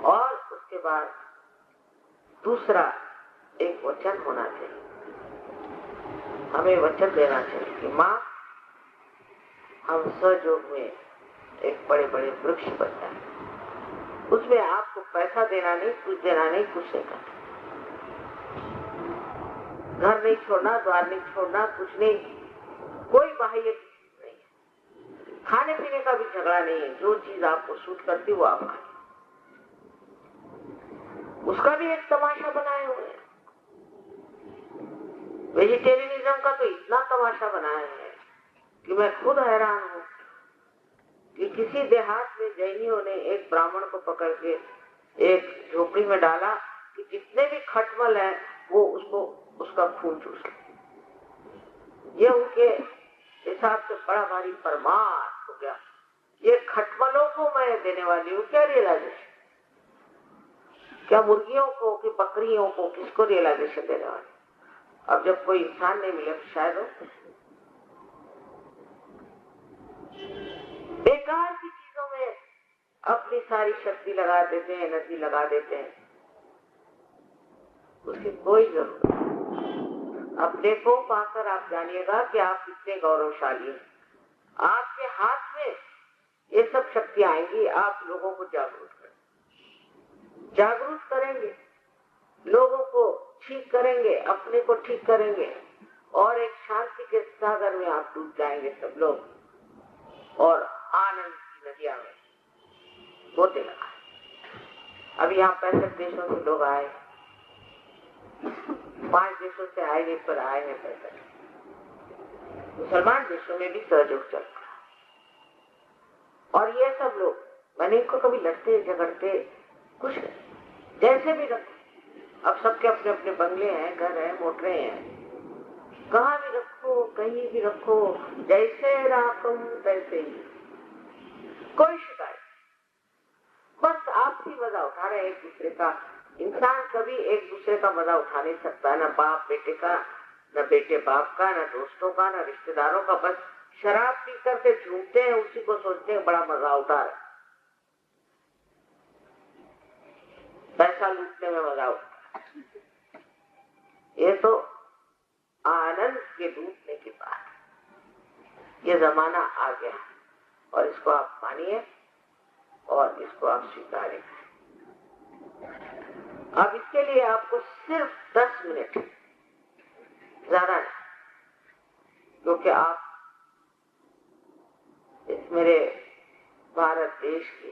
और उसके बाद दूसरा एक वचन होना चाहिए, हमें वचन देना चाहिए कि माँ, हम सहयोग में एक बड़े बड़े वृक्ष बन जाए। उसमें आपको पैसा देना नहीं, कुछ देना नहीं, कुछ नहीं करना, घर नहीं छोड़ना, द्वार नहीं छोड़ना, कुछ नहीं, कोई बाह्य चीज नहीं, खाने पीने का भी झगड़ा नहीं है। जो चीज आपको सूट करती वो आप खाए। उसका भी एक तमाशा बनाए हुए हैं। वेजिटेरियनिज्म का तो इतना तमाशा बनाया है कि मैं खुद हैरान हूँ कि किसी देहात में जैनियों ने एक ब्राह्मण को पकड़ के एक झोपड़ी में डाला कि जितने भी खटमल है वो उसका खून चूस ले। ये उनके हिसाब से बड़ा भारी परमार हो गया। ये खटमलों को मैं देने वाली हूँ, क्या रियलाइजेशन? क्या मुर्गियों को कि बकरियों को, किसको रियलाइजेशन देने वाली? अब जब कोई इंसान नहीं मिले तो शायद बेकार की चीजों में अपनी सारी शक्ति लगा देते हैं, एनर्जी लगा देते हैं, उसकी कोई जरूरत नहीं। अपने को पाकर आप जानिएगा कि आप कितने गौरवशाली हैं। आपके हाथ में ये सब शक्ति आएंगी, आप लोगों को जागरूक करेंगे, लोगों को ठीक करेंगे, अपने को ठीक करेंगे, और एक शांति के सागर में आप डूब जाएंगे सब लोग, और आनंद की नदिया में गोते लगा। अभी यहाँ 65 देशों से लोग आए, 5 देशों से आए पर आए हैं 65। मुसलमान देशों में भी सहयोग चल रहा। और ये सब लोग, मैंने इनको कभी लड़ते झगड़ते कुछ जैसे भी रखो, अब सबके अपने अपने बंगले हैं, घर है, मोटरें हैं, कहाँ भी रखो, कहीं भी रखो, जैसे राखम तैसे ही, कोई शिकायत। बस आपसी मजा उठा रहे हैं एक दूसरे का। इंसान कभी एक दूसरे का मजा उठा नहीं सकता, न बाप बेटे का, न बेटे बाप का, न दोस्तों का, न रिश्तेदारों का। बस शराब पी करके झूमते हैं, उसी को सोचते हैं बड़ा मजा उठा रहे, पैसा लूटने में मजा उठा। ये तो आनंद के लूटने की बात है। ये जमाना आ गया और इसको आप मानिए और इसको आप स्वीकारें। अब इसके लिए आपको सिर्फ 10 मिनट, ज्यादा नहीं, क्योंकि आप इस मेरे भारत देश के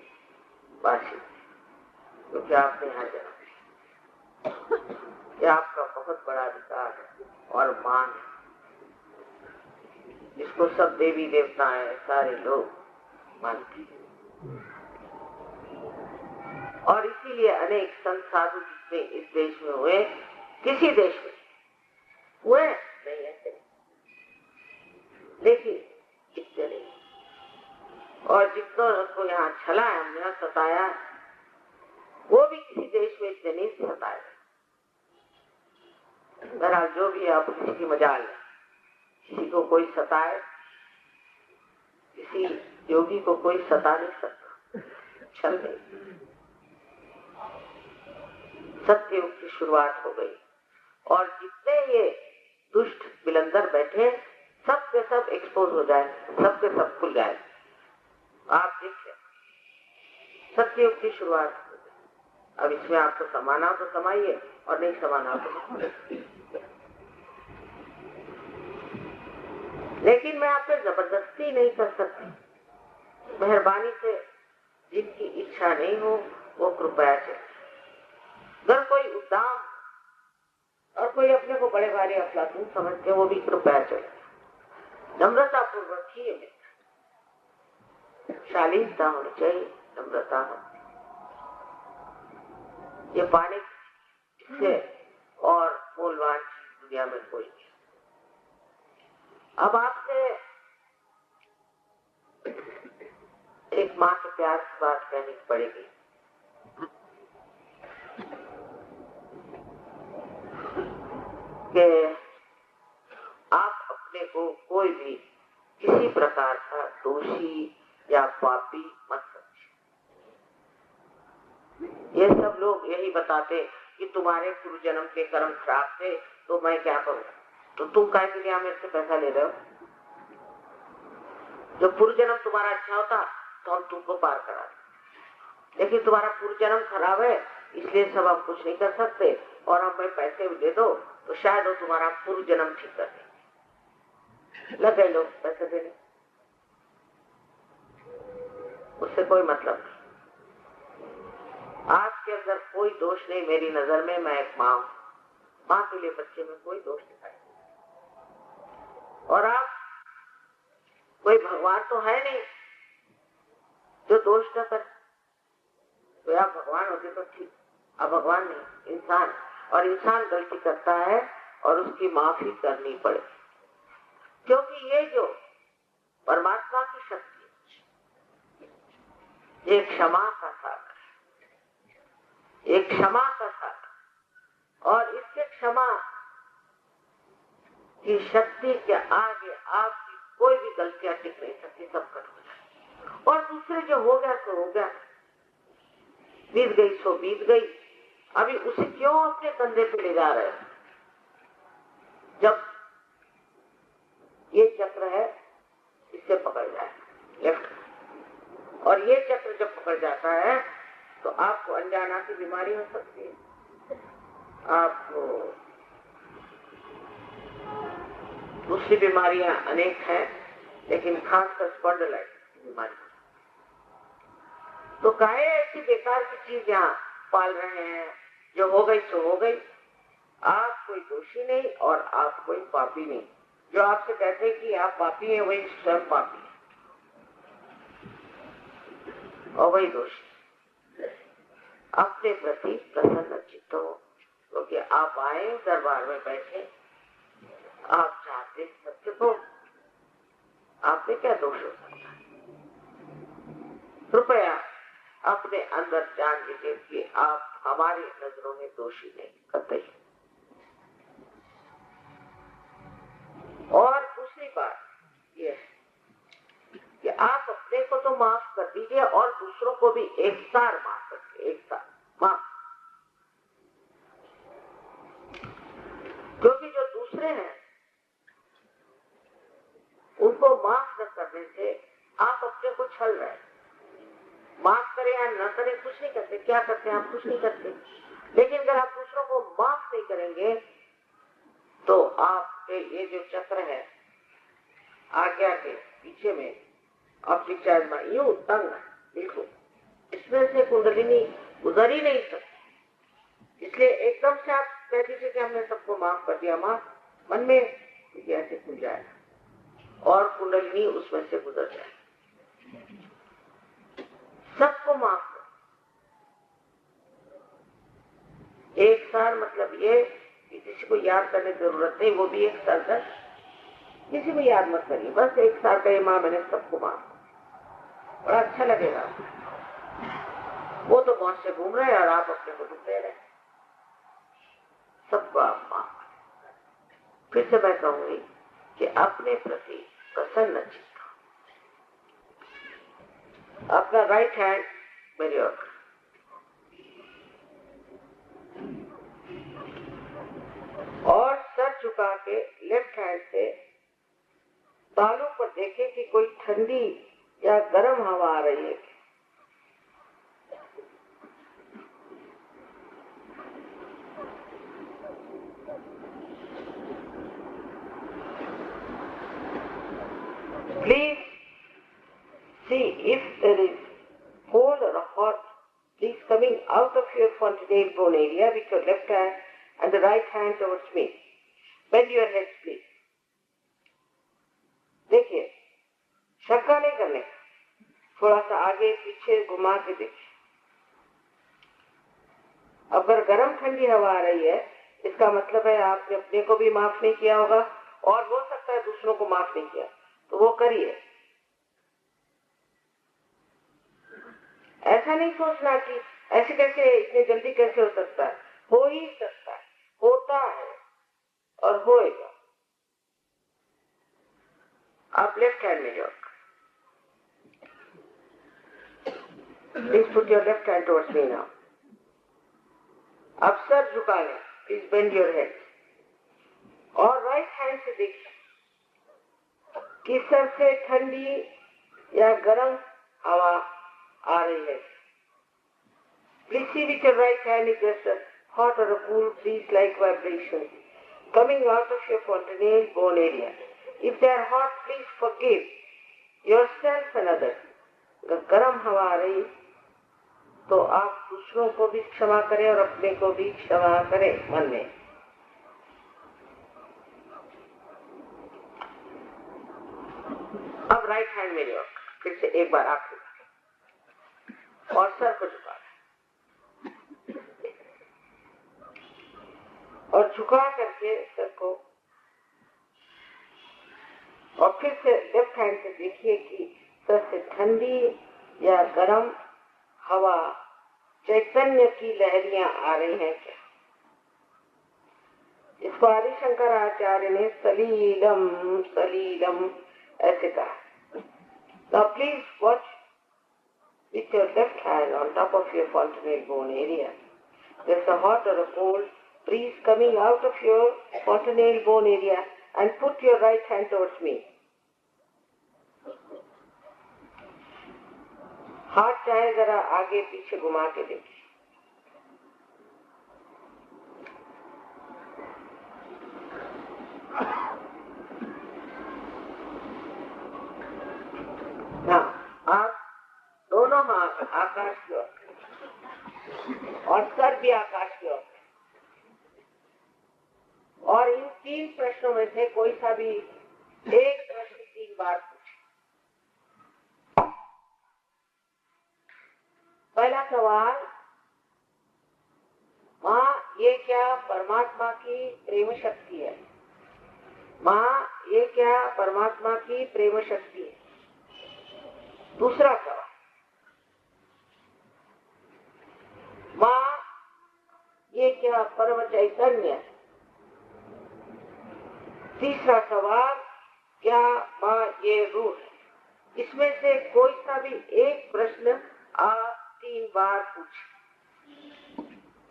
वासी, क्योंकि आपने यहाँ जन्म, ये आपका बहुत बड़ा अधिकार है और मान है, जिसको सब देवी देवताएं सारे लोग मानते हैं। और इसीलिए अनेक संत साधु जितने इस देश में हुए, किसी देश में हुए नहीं ऐसे, लेकिन इतने नहीं। और जितनों को यहाँ छला है, हमने यहाँ सताया, वो भी किसी देश में इतने नहीं सताए। बहरहाल जो भी है, आप किसी की मजाल है, किसी को कोई सताए, किसी योगी को कोई सता नहीं सकता, छल नहीं। सत्ययुग की शुरुआत हो गई और जितने ये दुष्ट बिलंदर बैठे, सब के सब एक्सपोज हो जाए, सब के सब खुल जाए। आप देखिए, सत्ययुग की शुरुआत हो गई। अब इसमें आपको समाना तो समाइए और नहीं समाना तो, लेकिन मैं आपसे जबरदस्ती नहीं कर सकती। मेहरबानी से जिनकी इच्छा नहीं हो वो कृपया से, अगर कोई उद्दाम और कोई अपने को बड़े भारी अफलातून समझते, वो भी कृपया चले। नम्रता पूर्वक ही है, शालीनता होनी चाहिए, नम्रता हो, ये पाने से और मूलवान दुनिया में कोई नहीं। अब आपसे एक माँ के प्यार की बात कहनी पड़ेगी। कि आप अपने को कोई भी किसी प्रकार का दोषी या पापी मत समझिए। ये सब लोग यही बताते कि तुम्हारे पूर्व जन्म के कर्म खराब थे, तो मैं क्या करूं? तो तुम काहे के लिए मेरे से पैसा ले रहे हो? जब पूर्व जन्म तुम्हारा अच्छा होता तो हम तुमको पार करा दें, लेकिन तुम्हारा पूर्व जन्म खराब है, इसलिए सब हम कुछ नहीं कर सकते, और हमें पैसे भी दे दो तो शायद वो तुम्हारा पूर्व जन्म ठीक कर दें। लग गए लोग पैसे देने, उससे कोई मतलब नहीं। आपके अंदर कोई दोष नहीं, मेरी नजर में मैं एक माँ हूं, माँ के लिए बच्चे में कोई दोष दिखाई। और आप कोई भगवान तो है नहीं जो दोष न करे, तो आप भगवान होते तो ठीक, अब भगवान नहीं, इंसान, और इंसान गलती करता है और उसकी माफी करनी पड़े, क्योंकि ये जो परमात्मा की शक्ति, ये क्षमा का सागर है, एक क्षमा का सागर, और इसके क्षमा की शक्ति के आगे आपकी कोई भी गलतियां टिक नहीं सकती, सब कट हो जाए। और दूसरे जो हो गया सो हो गया, बीत गई सो बीत गई, अभी उसे क्यों अपने कंधे पे ले जा रहे हो? जब ये चक्र है, इससे पकड़ जाए लेफ्ट, और ये चक्र जब पकड़ जाता है तो आपको अनजाना की बीमारी हो सकती है, आपको दूसरी बीमारियां अनेक हैं, लेकिन खासकर स्पॉन्डिलाइटिस की बीमारी। तो काहे ऐसी बेकार की चीज यहाँ पाल रहे हैं? जो हो गई सो हो गई, आप कोई दोषी नहीं और आप कोई पापी नहीं। जो आपसे कहते हैं कि आप पापी हैं, वही स्वयं पापी है और वही दोषी। अपने प्रति प्रसन्न चित्त हो, क्योंकि आप आए दरबार में बैठे, आप चाहते सत्य को, आपने क्या दोष हो सकता है? कृपया अपने अंदर जान लीजिए कि आप हमारी नजरों में दोषी नहीं करते। और दूसरी बात यह है कि आप अपने को तो माफ कर दीजिए और दूसरों को भी एक साथ माफ करके, एक साथ माफ, क्योंकि जो दूसरे हैं उनको माफ न करने से आप अपने को छल रहे हैं। माफ करें या न करें कुछ नहीं करते, क्या करते हैं आप? कुछ नहीं करते। लेकिन अगर आप दूसरों को माफ नहीं करेंगे तो आपके ये जो चक्र है आज्ञा के पीछे में आप डिस्चार्ज में यूं तंग बिल्कुल, इसमें से कुंडलिनी गुजर ही नहीं सकती। इसलिए एकदम से आप कह दीजिए कि हमने सबको माफ कर दिया, माफ मन में ऐसे खुल जाएगा और कुंडलिनी उसमें से गुजर जाए। सबको माफ कर, एक सार मतलब ये कि किसी को याद करने की जरूरत नहीं, वो भी एक सार का, किसी को याद मत करिए, बस एक सार का माँ मैंने सबको माफ, बड़ा अच्छा लगेगा। वो तो मौज से घूम रहे हैं और आप अपने को दुख दे रहे हैं, सबको आप माफ। फिर से मैं कहूंगी कि अपने प्रति प्रसन्न चित्त, अपना राइट हैंड मेरे ओर और सर झुका के लेफ्ट हैंड से तालू पर देखें कि कोई ठंडी या गर्म हवा आ रही है। Please see if there is cold or hot breeze coming out of your fontanelle bone area with your left hand and the right hand towards me. Bend your head, please. देखिए, शक्का नहीं करने का, थोड़ा सा आगे पीछे घुमा के देखिए। अगर गर्म ठंडी हवा आ रही है, इसका मतलब है आपने अपने को भी माफ नहीं किया होगा और हो सकता है दूसरों को माफ नहीं किया, तो वो करिए। ऐसा नहीं सोचना कि ऐसे कैसे, इतनी जल्दी कैसे हो सकता है, हो ही सकता है, होता है और होएगा। आप लेफ्ट हैंड में जाओ, please put your left hand towards me now. आप सर झुका लें, प्लीज बेंड योर हेड और राइट हैंड से देखिए कि सर से ठंडी या गर्म हवा आ रही है। Please see with your right hand if there's a hot or a cool breeze-like vibration coming out of your fontanelle bone area. If they are hot, please forgive yourself and others. अगर गर्म हवा आ रही तो आप दूसरों को भी क्षमा करें और अपने को भी क्षमा करें मन में। अब राइट हैंड मेरी ओर, फिर से एक बार आखिरी और सर को झुका और झुका करके सर को, और फिर से लेफ्ट हैंड से देखिए कि सर से ठंडी या गर्म हवा, चैतन्य की लहरियां आ रही हैं क्या। इसको आदि शंकराचार्य ने सलीलम सलीलम ऐसे कहा। Now please watch with your left hand on top of your fontanelle bone area. There's a hot or a cold breeze coming out of your fontanelle bone area and put your right hand towards me. हाथ चाहे जरा आगे पीछे घुमा के देखिए। आप दोनों हाथ आकाश की ओर और सर भी आकाश की ओर, और इन 3 प्रश्नों में से कोई सा भी एक प्रश्न 3 बार पूछे। पहला सवाल, माँ ये क्या परमात्मा की प्रेम शक्ति है? माँ ये क्या परमात्मा की प्रेम शक्ति है? दूसरा सवाल, माँ ये क्या परम चैतन्य है? तीसरा सवाल, क्या माँ ये रूह है? इसमें से कोई सा भी एक प्रश्न आप 3 बार पूछें।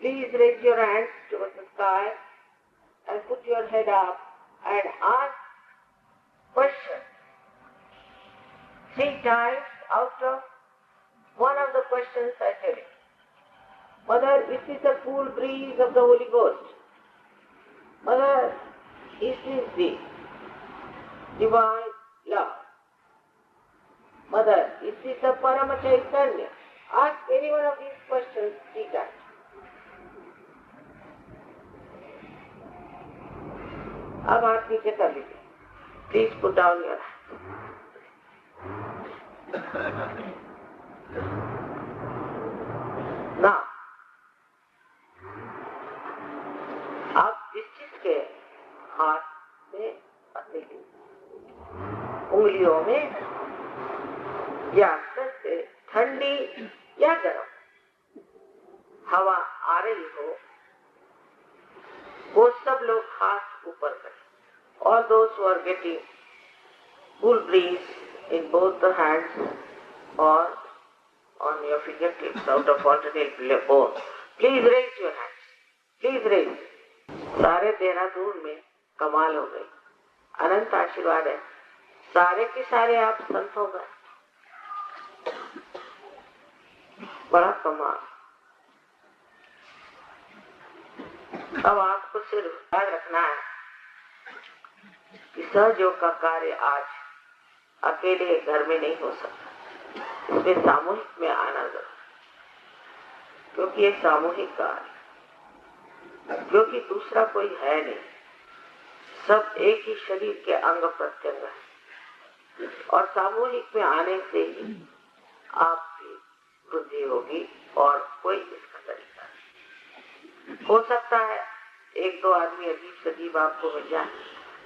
Please raise your hands towards the sky and put your head up and ask questions 3 times out of one of the questions I tell you. Mother, is this the cool breeze of the Holy Ghost? Mother, is this the divine love? Mother, is this the Parama Chaitanya? Ask any one of these questions, she can. अब हाथ नीचे कर लीजिए. Please put down your hands. Now, आप जिस के हाथ में अपने उंगलियों में या सर से ठंडी या गर्म हवा आ रही हो, वो सब लोग हाथ ऊपर करें. All those who are getting cool breeze in both the hands or on your fingertips out of alternate bones, please raise your hands. Please raise. सारे देहरादून में कमाल हो गई. अनंत आशीर्वाद है. सारे के सारे आप संत हो गए. बड़ा कमाल. अब आपको सिर्फ याद रखना है कि सहयोग का कार्य आज अकेले घर में नहीं हो सकता. इसमें सामूहिक में आना जरूर, क्योंकि ये सामूहिक कार्य, क्योंकि दूसरा कोई है नहीं. सब एक ही शरीर के अंग प्रत्यंग है और सामूहिक में आने से ही आपकी वृद्धि होगी और कोई इसका तरीका नहीं. हो सकता है एक दो आदमी अजीब सजीब आपको मिल जाए,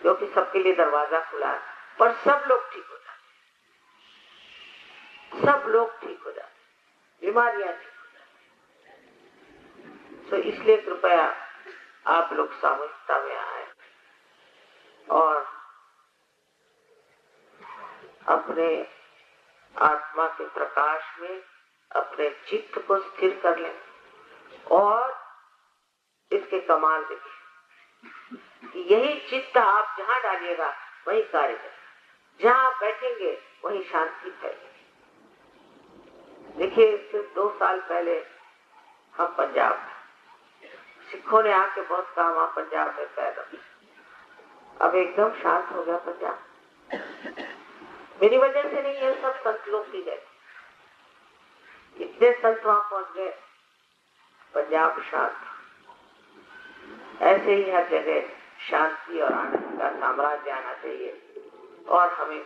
क्योंकि सबके लिए दरवाजा खुला है, पर सब लोग ठीक हो जाते. सब लोग ठीक हो जाते, बीमारियां ठीक हो जाती. तो इसलिए कृपया आप लोग सामूहिकता में आए और अपने आत्मा के प्रकाश में अपने चित्त को स्थिर कर लें और इसके कमाल देखिए कि यही चित्त आप जहां डालिएगा वही कार्य करेगा. जहां आप बैठेंगे वही शांति फैलेगी. देखिए, सिर्फ 2 साल पहले हम पंजाब, सिखों ने आके बहुत काम आप पंजाब में पैदा. अब एकदम शांत हो गया पंजाब. मेरी वजह से नहीं, है सब संत लोग की गए. इतने संत वहां पहुंच गए, पंजाब शांत. ऐसे ही हर जगह शांति और आनंद का साम्राज्य आना चाहिए और हमें